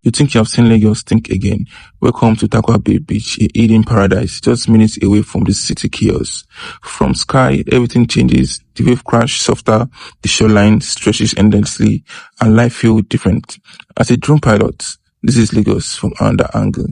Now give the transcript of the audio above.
You think you have seen Lagos? Think again. Welcome to Takwa Bay Beach, a hidden paradise, just minutes away from the city chaos. From sky, everything changes. The wave crash softer, the shoreline stretches endlessly, and life feels different. As a drone pilot, this is Lagos from another angle.